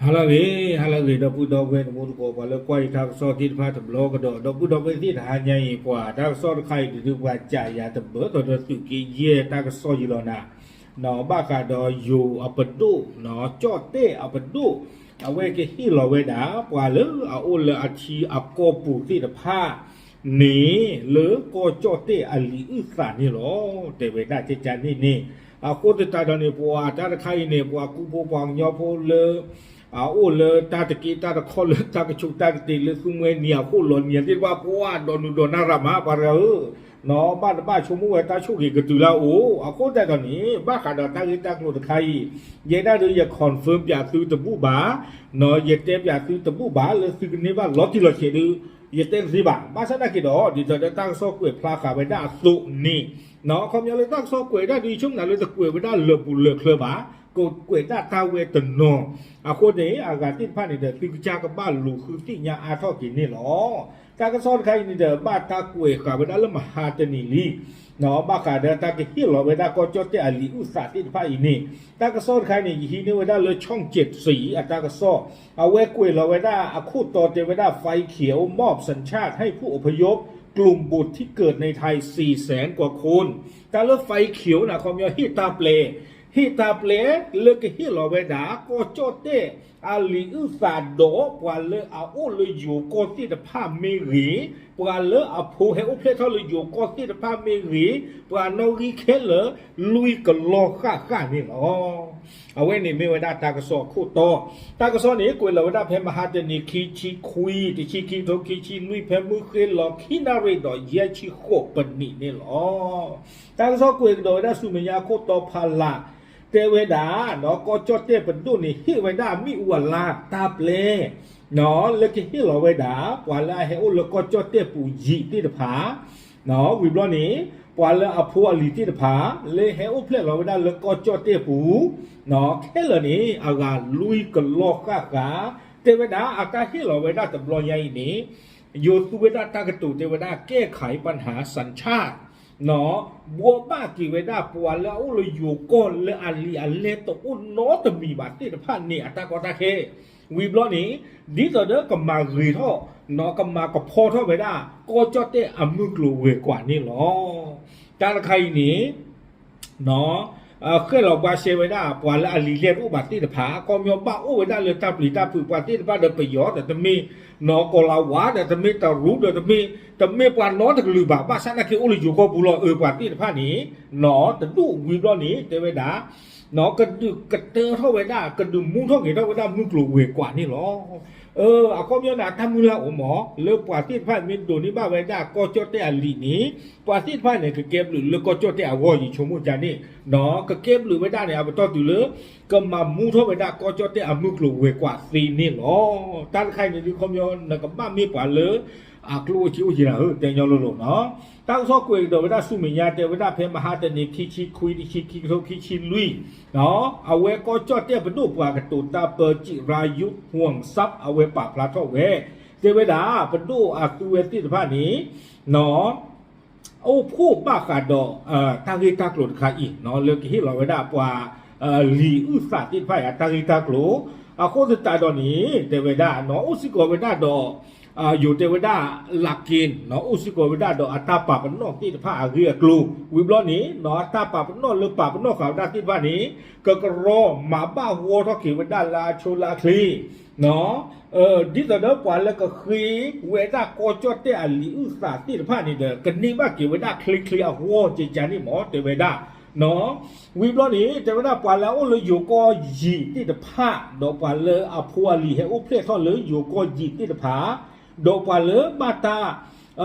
halagi da pu do wen mu ko ba le kwai tha so ti pha ta blo ko do pu do wen ti tha nyai kwa da so khai tu wa cha ya ta bo to do tu ki ye ta ka so yi lo na no ba ka do yu a pa du no cho te a pa du a we ke hi lo we da kwa le a o le a chi a ko pu ti da pha ni le ko cho te a li u sa ni lo te we da che cha ni a ko te ta do ni po a ta khai ni po a ku po pang nyo po leโอ้เลยตาตะกี้ตาตะคอเลยตากระชุกตากระตีเลยคือเมื่อเนี่ยคู่หล่นเนี่ยที่ว่าเพราะว่าโดนนารามาปะเรอเนาะบ้านชมวยตาชุกอีกตัวละโอ้เอาโคแต่ตอนนี้บ้าขาดตากิตากโลดใครยังได้หรืออย่าคอนเฟิร์มอย่าซื้อตะบูบาเนาะอย่าเต็มอย่าซื้อตะบูบาเลยซื้อนี่ว่าล็อตที่เราเขียนดูอย่าเต็มสิบาบ้านฉันได้กี่ดอกดิฉันจะตั้งซอกเกวยพลาขาไปได้สุนี่เนาะเขายังเลยตั้งซอกเกวยได้ดีช่วงไหนเลยตะเกวยไปได้เลือบุเลือเคลือบากดเกวยได้ตาเวตนอคนนี้อากาศที่ผ่านนี่เด้อคือจากบ้านลูกคือที่ยาอาทอกินนี่หรอจากก็สอนใครนี่เด้อบ้านตาเกวยขาไปได้แล้วมาหาตนีลีเนาะบ้าขาเด้อตาเกี่ยวไปได้ก็จดแต่อลีอุตสาห์ที่ผ่านนี่ตาก็สอนใครนี่ยี่นี่ไว้ได้เลยช่อง7 สีตาก็สอนเอาไว้เกวยเราไว้ได้อาคู่ต่อเตไว้ได้ไฟเขียวมอบสัญชาติให้ผู้อพยพกลุ่มบุตรที่เกิดในไทย400,000 กว่าคนการเลือกไฟเขียวนะความยาวฮิตาเปลฮิตาเปลเลือกฮิลอเวดาก็โจเตอาลีอุซาโดปวาเลอาโอเลยอยู่ก็ที่จะพาเมรีปวาเลอาผู้ให้อุเพทเลยอยู่ก็ที่จะพาเมรีปวานอริเคเลลุยกับลอข้านี่หรอเอาไว้ในเมวดาตากระสอคู่โตตากระสอนี้กุยเราเวดาเพมหาเจนีคีชีคุยที่ชีคีโตคีชีลุยเพมือเคลอคีนารีดอเยชีโคปนินี่หรอตากระสอกุยโดยได้สุเมียคู่โตพาลาเทวดาเนาะก็จดเตปดุนี่ฮิเวดามีอวลาตาเปลเนาะเลกฮิลอเวดาปวาลาเฮโอเลก็จดเตปูจีติดผาเนาะวิบลอนี้ปวาลาอภัวลิติดผาเลเฮโอเพลลอเวดาเลก็จดเตปูเนาะแค่เหล่านี้อากาลุยกลอกกาเทวดาอากาฮิลอเวดาตบลอใหญ่นี้โยสุเวดาตากตุเทวดาแก้ไขปัญหาสัญชาติเนาะบัวบ้ากี่เวดาปัวแล้วเลยอยู่ก้นเลยอันลีอันเลตอุ่นโนตมีบาดที่ผ่านนี่อัตากอตาเควีบล้อนี้ดีต่อเด้อกับมารีท่อเนาะกับมากับพ่อท่อเวดาก็จอดเตะอมุกลูเวกว่านี่หรอการใครนี้เนาะเคยเราบาเซเวดาปัวแล้วอันลีเลตอุบัติที่ผาก็มีบ้าอุเวดาเลยตาปลีตาผือปัติที่ผาเดินไปยอดแต่จะมีเนาะก็ลาวาแต่จะมีตารู้แต่จะมีปานน้อแต่ลือบาบ้าสันนักคืออุลิอยู่ก็บุรปานที่ผ้านี้หนอแต่ดูวิบล้อนี้เทวดาหนอกระดึกกระเตอเท่าเวดากระดึงมุ้งเท่าไงเท่าเวดามุ้งกลัวเวกว่านี่หรอเอาข้อมีนาทำมือละโอหมอเลือกปานที่ผ้ามีตัวนี้บ้าเวดาก็จดแต่อลีนี้ปานที่ผ้าเนี่ยคือเก็บหรือเลือกก็จดแต่อวอยชมุจานี่หนอก็เก็บหรือเวดาเนี่ยเอาไปต่อตัวเลือกก็มามุ้งเท่าเวดาก็จดแต่อมุ้งกลัวเวกว่าสีนี่หรอตั้งใครในที่ข้อมีนากับบ้ามีปานเลือกลัวชิวจีนะแต่ยอมลงเนาะตั้งซอกกุยโดยเวลาสุมิญาเดเวลาเพมหาเตนิคิคุยคิโตคิลุยเนาะเอาเวก็จอดเตี้ยเป็นรูปว่ากระตุตาเปิดจิรายุห่วงซับเอาเวปากพลาทเวเดเวดาเป็นรูปอาตุเวติสภานี้เนาะโอ้ผู้บ้าขาดดอทางที่ตากลุดขาอีเนาะเลือกที่เราเวดาว่าลีอุสาติไฟทางที่ตากลุโคตรตาดอนี้เดเวดาเนาะอุสิโกเวดาดออยู่เทวดาหลักกินเนาะอุสิโกเวดาดอกอัตตาปาปนอกที่ผ้าเรียกลูวิบล้อนี้เนาะอัตตาปาปนอกหรือปาปนอกขาวดาที่ผ้านี้ก็กระรอหมาบ้าวัวทอขีเวดาลาโชลาคลีเนาะดิสเดอร์ปวาแล้วก็คีเวดาโกจอเตอลีอุสาที่ผ้านี้เด้อกันนี่บ้ากี่เวดาคลีเอาวัวจิจานี่หมอเทวดาเนาะวิบล้อนี้เทวดาปวาแล้วเลยอยู่ก็ยีที่ผ้าดอกปวาเลยอภัวลีเฮอุเพลทอเลยอยู่ก็ยีที่ผ้าโดปาเลบาตา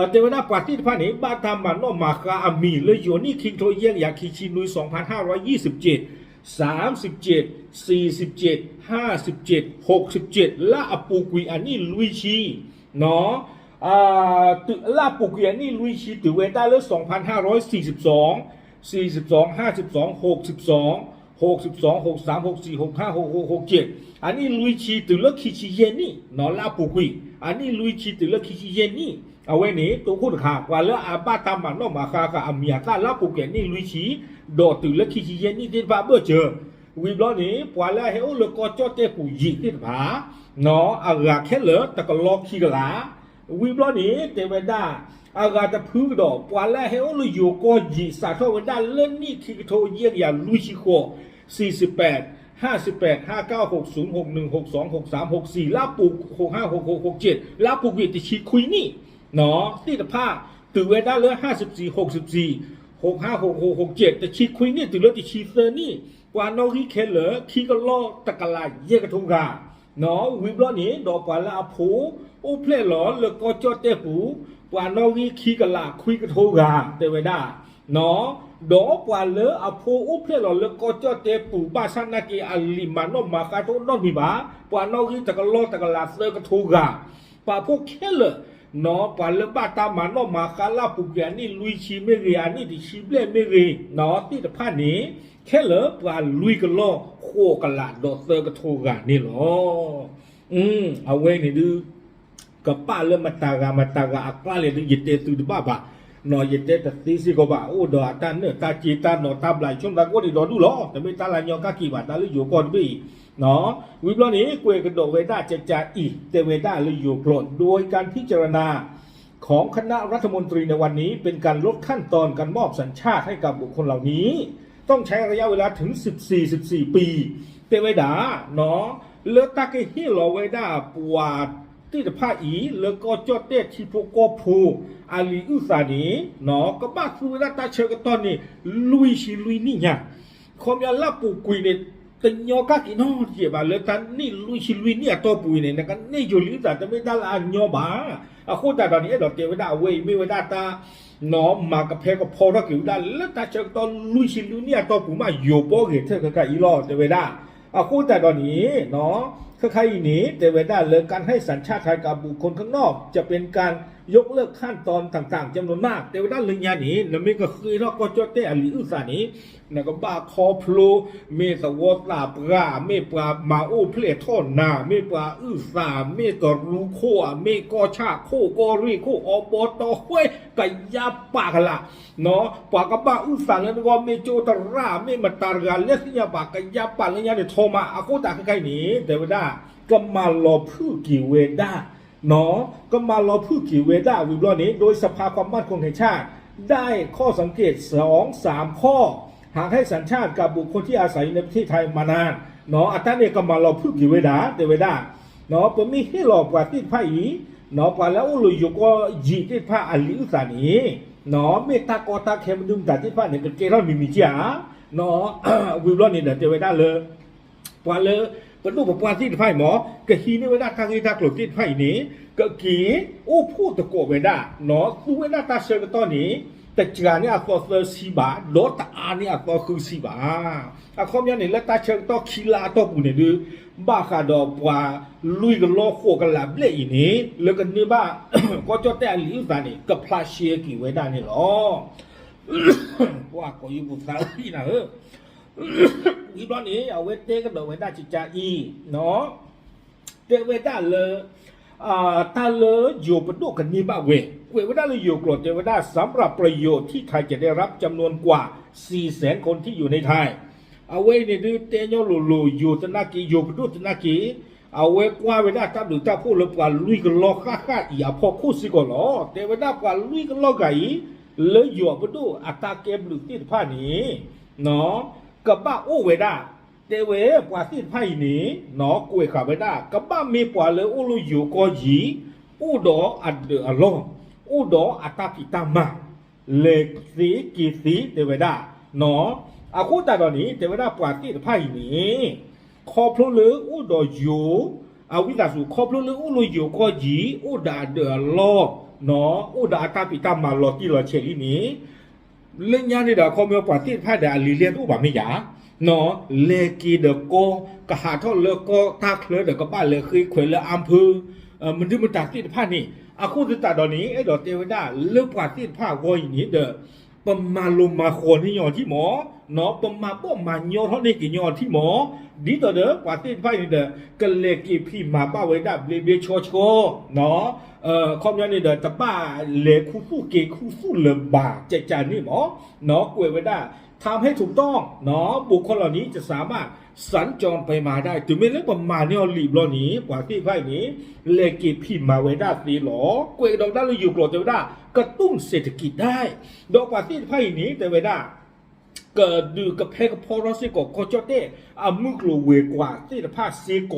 เทวดาปาติพานิบาตามันโนมาคาอามีเลยโยนี่คิงโทเยงอยากคิชินุย2527 37 47 57 67ละอปูกุยอันนี้ลุยชีเนาะละปูกุยอันนี้ลุยชีถือเวดาเลย2542 42 52 62 62 63 64 65 66 67อันนี้ลุยชีถือเลือกคิชิเยนี่เนาะละปูกุยอันนี้ลุยชีตือเลือกคิชิเยนี่เอาไว้นี้ตัวคุณขากว่าเลือกอาบาตามันนอกมาคากับอามียาตาลาปูเกนี่ลุยชีโดดตือเลือกคิชิเยนี่ที่บ้าเบอร์เจอ วิบล้อนี้ปวาแล้วเฮโอเลก็จอเตปูยิติดผาเนาะอากาแค่เหลือตะกลอกขี้กะลาวิบล้อนี้เตเวดาอากาตะพื้ดอกปวาแล้วเฮโอเลโยก็ยิสาทเวดาเล่นนี่ขี้กะโทเยี่ยงอย่างลุยชิโค48 58 59 60 61 62 63 64ลาปุก65 66 67ลาปุกวิติชิคุยนี่เนาะที่ตะผ้าตื่นเวดาเหลือ54 64 65 66 67แต่ชิคุยนี่ตื่นเหลือติชิเซอร์นี่กว่านอริเคเลอขี้ก็ล่อตะกะลาเยกะทุงกาเนาะวิบล้อนี้ดอกปวาละอโผโอเพลหลอเลก็จอเตปูกว่านอริขี้กะลาคุยกะทุงกาเตเวดาเนาะดอกปวาละอโผโอเพลหลอเลก็จอเตปูบาซันนากีอัลลิมานอมาคาโตนอมีบาปวานอริตะกะล่อตะกะลาเซกะทุงกาปาพวกเคเลเนาะปาเลบาตามานอมาคาลาปุกยานี่ลุยชิเมเรียนี่ดิชิเบลเมเรเนาะที่ตะพานี้แค่เหลือปลาลุยกันล้อโคกันละดอเตอร์กระโทกันนี่หรอเอาไว้นี่ดูกับป้าเริ่มมาตากอักป้าเลยดูยิเตตุดบ้าบะเนาะยิเตตัดตีสิก็บ่าโอ้ดอตาเนื้อตาจีตาเนาะตาบลายช่วงตาก็ดีดอดูหรอแต่ไม่ตาลายยอกากีบาตาลุยอยู่ก่อนบี้เนาะวิบล้อนี้กวยกระโดดเวด้าจะจ่าอีเตเวด้าลุยอยู่โปรดโดยการพิจารณาของคณะรัฐมนตรีในวันนี้เป็นการลดขั้นตอนการมอบสัญชาติให้กับบุคคลเหล่านี้ต้องใช้ระยะเวลาถึง14 ปีเตเวดาเนาะเลตาเกฮิโลเวดาปวาที่จะพาอีเลก็จอดเตชิโปโกพูอาลีอุซานีเนาะก็บ้าคือเวลาตาเชกตอนนี้ลุยนี่เนี่ยคอมยาลาปูกุยเนี่ยแต่ยอกากินอเจียบาเลตันนี่ลุยเนี่ยตัวปุยเนี่ยนะกันนี่อยู่ลิซาแต่ไม่ได้ละยอบาอะโคตรตอนนี้ดอกเตเวดาเว้ยไม่เวดาตาน้อมมากระเพกพอรักอยู่ได้แล้วตาเชกตอนลุยเนี่ยตัวปุมาโยโปเกเธอกับอีลอเตเวดาอะโคตรตอนนี้เนาะใครๆนี้เตเวดาเลิกการให้สัญชาติไทยกับบุคคลข้างนอกจะเป็นการยกเลิกขั้นตอนต่างๆจำนวนมากเตเวดาเรื่องยานี้นั่นไม่ก็คือเราก็จอดเตอลิอุสานี้นั่นก็บ้าคอพลูเมสวอตาปราเมปรามาโอเพลทอนนาเมปราอุสาเมกรูโคเมกอชาโคกอรีโคอบอตอห้วยกยาปากละเนาะปากบ้าอุสาแล้วก็เมโจตราเมมาตารกาเลสยาปากยาปากแล้วยาเนี่ยโทมาอาโคตาใครๆนี้เตเวดาก็มาลอพือกิเวดาเนาะก็มารอพือกิเวดาวิบล้อนี้โดยสภาความมั่นคงแห่งชาติได้ข้อสังเกต 2-3 ข้อหากให้สัญชาติกับบุคคลที่อาศัยในประเทศไทยมานานเนาะอันนี้ก็มารอพือกิเวดาเตเวดาเนาะผมมีให้หลอกกว่าที่ไพ่เนาะกว่าแล้วลุยอยู่ก็ยีที่พระอลิอุสานีเนาะเมตตากอตาเคมดุมแต่ที่พระเนี่ยก็เกล้ามีจ้าเนาะวิบล้อนี้เตเวดาเลยกว่าเลยปนุปปานที่ไพ่หมอกะฮีนี่เวลาทางอีตากลดที่ไพ่นี้กะกีโอ้พูดตะโกเวดาเนาะคือเวลาตาเชกตอนนี้แต่จาเนี่ยอัตสีบาโดตาเนี่ยอัตคือสีบาอะคอมยันนี่ละตาเชกตอคีลาตอปูเนี่ยดูบ้าคาดอกว่าลุยกันล้อโคกันลับเละอีนี่แล้วกันนี่บ้าก็จอแต่ลิวตานี่กับพลาเชียกี่เวดานี่หรอว่าก็อยู่บุษราอีนะอีตอนนี้เอาเวทเต้ก็เดินเวด้าจิจาอีเนาะเตเวด้าเลยตาเลยอยู่ประตูกันนี้บ้าเวด้าเลยอยู่กรดเตเวด้าสำหรับประโยชน์ที่ไทยจะได้รับจำนวนกว่า 400,000 คนที่อยู่ในไทยเอาไว้ในดื้อเตยโลโลอยู่ตนากีอยู่ประตูตนากีเอาไว้กว่าเวด้าตับหรือตับพูดเลยกว่าลุยกันล้อข้าอีอาพอคู่สิก่อนล้อเตเวด้ากว่าลุยกันล้อไก่เลยอยู่ประตูอัตราเกมหรือที่ผ้านี้เนาะกับบ้าโอเวดาเตเวปวาที่ไพ่นี้เนาะกวยขาเวดากับบ้ามีปวาเลยอุลุอยู่ก็ยีอุดออัดเดอลองอุดออัตาปิตามาเลกสีกีสีเตเวดาเนาะอาคูตาตอนนี้เตเวดาปวาที่ไพ่นี้คอพลุเลยอุดออยู่อาวิตาสุคอพลุเลยอุลุอยู่ก็ยีอุดาเดอลอเนาะอุดาอัตาปิตามาลอที่เราเชลินี้เรื่องยานี่เด็กเขาเมื่อปฏิภาณเด็กลีเลียนอุบะไม่ยาเนาะเลกีเด็กก็กหาทอดเลิกก็ตาเคลือเด็กก็บ้านเลยคือเขยเลยอัมพือมันที่มันตัดที่ผ้านี่อาคุณจะตัดตอนนี้ไอ้ดอกเทวดาเลิกปฏิภาณก็อย่างนี้เด้อประมาลมมาโคนที่ยอที่หมอเนาะประมาป้อมาโยเท่านี้กี่ยอที่หมอดีต่อเด้อปฏิภาณนี่เด้อก็เลกีพี่มาป้าไว้ได้เบลโชโชเนาะคอมยันนี่เด้อตะป้าเลคู่ฟูเกคู่ฟูเลบาเจจานี่หมอเนาะกวยไว้ได้ ทำให้ถูกต้องเนาะบุคคลเหล่านี้จะสามารถสัญจรไปมาได้ถึงแม้เรื่องประมาณนี้รีบล้อนี้กว่าที่ไพ่นี้เลกิพิมมาเวด้าตีหลอกวยดอกด้านเราอยู่กรดเตวด้ากระตุ้นเศรษฐกิจได้ดอกกว่าที่ไพ่นี้เตวด้าเกิดดูกับเพกพอรสิโกโคจเตอามุกโลเวกว่าที่ภาคเซโก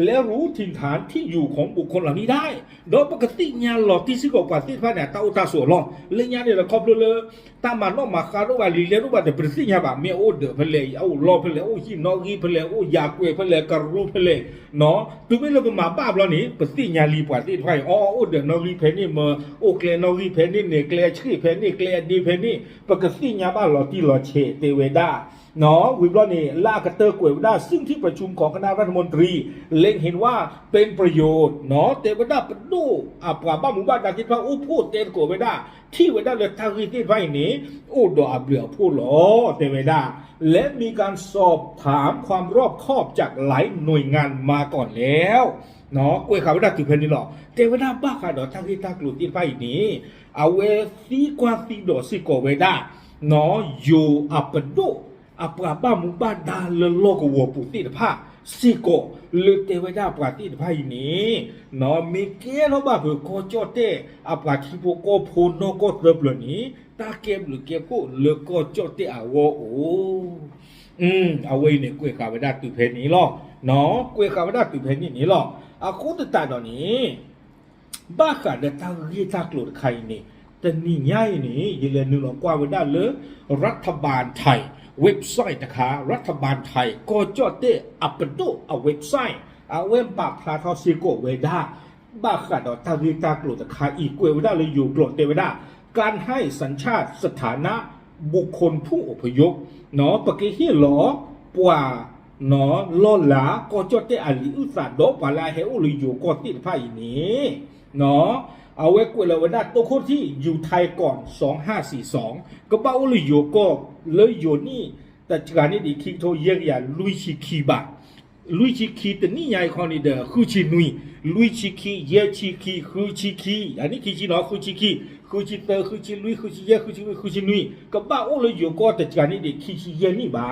และรู้ถิ่นฐานที่อยู่ของบุคคลเหล่านี้ได้โดยปกติงานหลอกที่ซิโกกว่าที่ภาคเนี่ยตาอุตาสวรองเรื่องงานเนี่ยเราครอบเลยตามมันนอกมาคารุบาลีเลรุบาแต่ประสิทธิ์ยาบะเมียโอเดเพลเอาลอเพลโอหินอกีเพลโอยาเกวเพลกรูเพลเนาะตัวไม่เราเป็นมาบ้าเรานี่ประสิทธิ์ยาลีกว่าที่ภาคอ๋อโอเดนอกีเพนี่มาโอเคนอกีเพนี่เนี่ยเกลียชื่อเพนี่เกลียดีเพนี่ปกติยาบ้าเราที่เราเชเตเวดาเนาะวิบลอนี่ลากระเตอร์กวยด้าซึ่งที่ประชุมของคณะรัฐมนตรีเล็งเห็นว่าเป็นประโยชน์เนาะเตเวดาเป็นดูปราบ้าหมู่บ้านดาจิตพระอู้พูดเตนกวยด้าที่เวดาเลยทางที่ไว้นี้อู้ดอเบือพูดหรอเตเวดาและมีการสอบถามความรอบคอบจากหลายหน่วยงานมาก่อนแล้วเนาะกวยข่าวด้าถือเพนนี่หรอเตเวดาบ้าข่าวดอทางที่ตากลุ่มที่ไว้นี้เอาเวซีกว่าซีดอซิโกเวดาเนาะอยู่อัปโดapa mubah dah lelogo wo putih depa siko le teweda prati depa ini no mikir lo ba ko chote apa tipo ko phono ko trouble ni ta kem le ke ko le ko chote awo o awe ni kwe ka weda tu phe ni lo no kwe ka weda tu phe ni lo aku ta do ni ba kha de ta ri ta klo khai ni แต่นี่ใหญ่นี่ยิเลนึงหลอกว่าไว้ได้เลยรัฐบาลไทยเว็บไซต์นะคะรัฐบาลไทยก็จอดเตอัปโดเอาเว็บไซต์เอาเว็บปากพลาทอซิโกเวด้าบ้าขัดทาวิตากลุตคาอีกเวด้าเลยอยู่กลดเตเวด้าการให้สัญชาติสถานะบุคคลผู้อพยพเนาะปกิฮิหลอป่าเนาะลอลาก็จอดเตอลิอุตสาดอกปาลาเฮอุลิอยู่ก็ติดไพ่นี้เนาะเอาไว้กวยเลวด้าตัวคนที่อยู่ไทยก่อน2542ก็บ้าเลยอยู่ก็เลยอยู่นี่แต่การนี้ดีคิดโทเยอะอย่างลุยชิคีบะลุยชิคีแต่นี่ใหญ่คนนี้เด้อคือชินุยลุยชิคีเยชิคีคือชิคีอันนี้คือชินอคือชิคีคือชิเตอคือชิลุยคือชิเยคือชินุยคือชินุยก็บ้าเลยอยู่ก็แต่การนี้ดีคิดชิเยนี่บ้า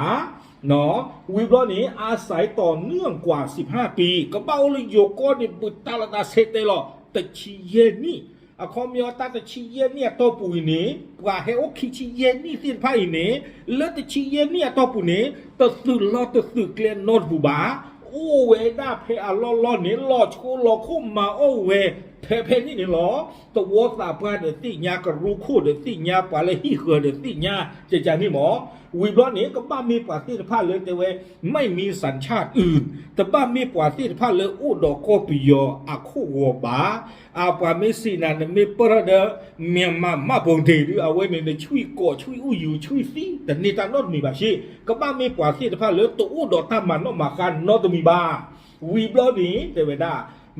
เนาะวิบลอนี้อาศัยต่อเนื่องกว่า15ปีก็บ้าเลยอยู่ก็นี่บุตรตาลตาเซเตลอแต่ชีเยนี่อะคอมยอตาแต่ชีเยนี่ตัวปุยนี่กว่าเฮโอคิชีเยนี่สิ้นไพ่นี่แล้วแต่ชีเยนี่ตัวปุยนี่ตัวสื่อล้อตัวสื่อเกลียนโนดบุบาโอเวด้าเพอล้อนี่ล้อชูล้อคุ้มมาโอเวเพนี่นี่ล้อตัววัวสาปาเดติญากรูคู่เดติญาปาเลยฮิเกเดติญาจะจานี่หมอวิบลอนี้ก็บ้ามีประสิทธิภาพเลยแต่เวไม่มีสัญชาติอื่นแต่บ้ามีประสิทธิภาพเลยอุดอกโคปิโยอาคู่วัวบาอาปาไม่สินันไม่ประเดเมียมาปงเทหรือเอาไว้ในช่วยก่อช่วยอู้อยู่ช่วยซีแต่ในตาโนดมีบาชีก็บ้ามีประสิทธิภาพเลยตัวอุดอกตามันนมากันโนดมีบาวิบลอนี้แต่เวลา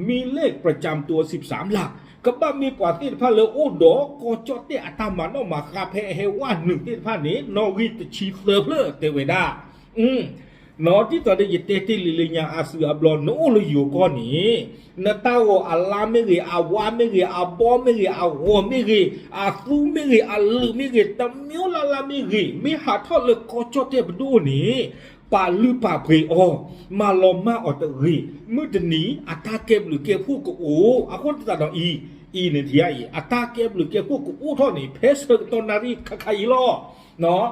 มีเลขประจำตัว13หลักก็บ้ามีกว่าที่พระเลโอโดก็จอดที่อาตมาโนมาคาเพเฮว่าหนึ่งที่พระนี้นอวิตชีเซอร์เพลเตเวดานอที่ตอนนี้เตติลิลิญาอาเสือบลอนโนเลยอยู่ก้อนนี้นาตาโออัลลาไม่เกอาวาไม่เกอาบอไม่เกอาหัวไม่เกอาซูไม่เกอาลือไม่เกตามิโอลาลาไม่เกไม่หาทอดเลยก็จอดที่บดูนี้ปาลือปาเพอมาลอมมาออตรีมือจะหนีอัตาเก็บหรือเก็บพูดกับโอ้อาคนตัดดอกอีเนี่ยที่ไอ้อัตาเก็บหรือเก็บพูดกับโอ้ท่อนี่เพสตอนนารีใครล้อเนาะ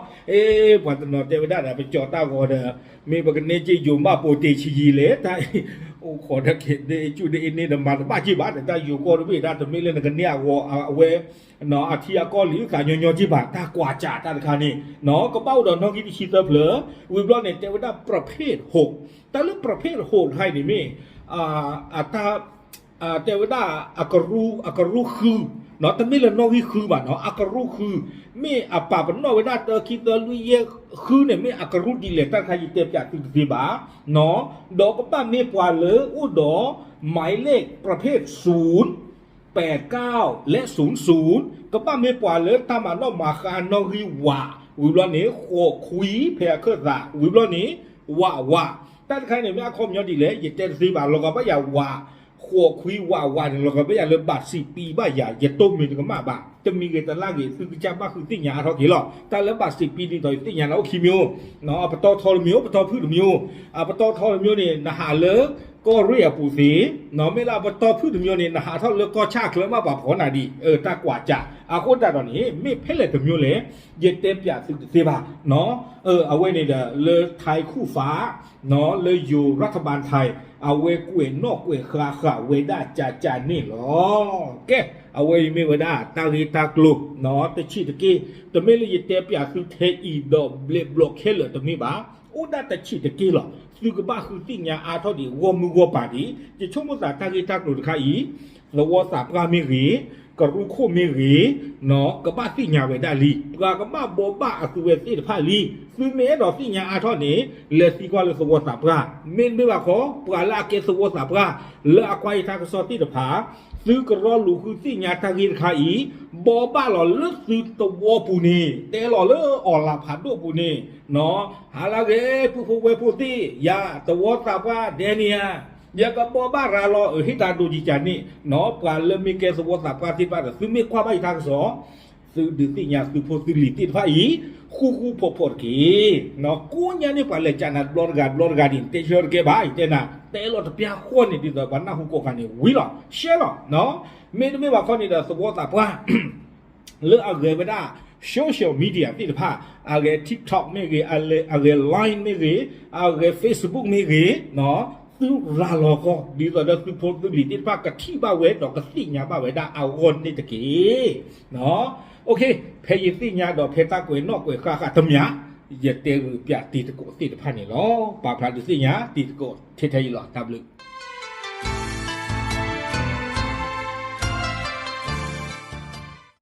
วันตอนเทวดาไปจอดตาก่อนเด้อมีปกติจีอยู่มาโปรตีชีเลยแต่โอ้ขอทักเห็นได้จุดได้อินนี่เดมาบ้าจีบ้าแต่อยู่ก็รู้ได้แต่ไม่เล่นกันเนี่ยวัวเอาไว้เนาะอาทิตย์ก็หรือการยอนจีบ้าตากว่าจ่าตาคานี่เนาะก็เป้าดอนน้องกิติชีเตอร์เผลอวิบลอนเนี่ยเทวดาประเภท6แต่เรื่องประเภท6ให้นี่มีตาเทวดาอากรูคือเนาะแต่ไม่ละนอวิคือบ้านเนาะอากรูคือไม่ป่าเป็นนอเวลาเตอคิดลุยเยคือเนี่ยไม่อากรูดีเลยตั้งใครเต็มจากที่บ้าเนาะดอกก็ป้าไม่ปวาเลยอุดอหมายเลขประเภท089และ00ก็ป้าไม่ปวาเลยตามานอมาคานอริวาวิบลอนี้โคคุยเพอเคอร์ละวิบลอนี้ว่าตั้งใครเนี่ยไม่อาคมยอดีเลยอย่าเจนซีบ้าเราก็ไม่อย่าว่าค ขัวคุยว่าวันเราก็ไม่อยากเลยบาท10 ปีบ้าอย่าต้มมีก็มาบ้าจะมีเงินตลาดเงินคือจะบ้าคือติ่งยาเท่ากี่หรอแต่แล้วบาท10 ปีนี่ต่อติ่งยาเราขี้มิวเนาะปตทอมิวปตพืชมิวปตทอมิวนี่นะหาเลิกก็เรียกผู้สีเนาะไม่ลาปตพืชมิวนี่นะหาเท่าเลิกก็ชาเคลื่อนมาแบบขอหนาดีตากว่าจะคนแต่ตอนนี้ไม่เพ่เลยถึงมิวเลยเย็ดเต็มอยากสิบาเนาะเอาไว้ในเด้อเลยไทยคู่ฟ้าเนาะเลยอยู่รัฐบาลไทยเอาเวกวยนอกเวขาเวด้าจ่านี่หรอแกเอาไว้ไม่ว่าได้ตาลีตากลุกเนาะแต่ชีตะกี้แต่ไม่เลยเตปอยากคือเทอีดอเบลบล็อกเคเลตรงนี้บ้าโอ้ได้แต่ชีตะกี้หรอซึ่งก็บ้าคือสิ่งยาอาทอดีวัวมือวัวป่าดีจะช่วงภาษาตาลีตากลุกค่ะอีแล้ววัวสาบกามีหรีก็รู้คู่มีหรีเนาะก็บ้าสิ่งยาไว้ได้ลีปลาก็บ้าโบบ้าอสุเวสีผ้าลีซึ่งเมื่อดอกสิ่งยาอาทอนี้เลสีกว่าเลสวัวสาบกาเมนไม่ว่าขอปลาลาเกสวัวสาบกาเลอควายทางสอติดผาซื้อกระลูคือสิ่งยาทากินขาอีบอบ้าหล่อเลือกซื้อตัวปูนีแต่หล่อเลือกอ่อนลาผัดด้วยปูนีเนาะหาลาเกผู้เวผู้ที่ยาตัวสาบกาเดเนียยากับบอบ้ารารอฮิตาดูจิจานี่เนาะปลาเริ่มมีเกสวัวสาบกาที่บ้านซึ่งมีความไม่ทางสอซื้อดื้อสิ่งยาซื้อโพสิลิติดผ้าอีคู่พอดกีเนาะกูเนี่ยนี่ปลาเล็กจานัดบลอร์กาดินเตชอร์เก็บไอ้เจน่ะแต่เราจะเปียคนนี่ดีต่อบ้านน่าหุกกันนี่วิล่ะเชื่อหรอเนาะไม่ว่าคนนี้เดี๋ยวสมมติว่าเลือกอะไรไม่ได้โซเชียลมีเดียที่จะพาอะไร TikTok ไม่กี่อะไร Line ไม่กี่อะไร Facebook ไม่กี่เนาะซึ่งเราก็ดีต่อเดี๋ยวคือโพสต์ลิติดพากระที่บ้าเวดดอกกระสิ่งยาบ้าเวด้าเอาคนนี่ตะกี้เนาะโอเคเพย์สิ่งยาดอกเพตากวยนอกกวยข้าทำยาอย่าเตะเปียตีตะโกตีตะพันนี่หรอปากพลาดสิ่งยาตีตะโกเทไทยหรอตามลึก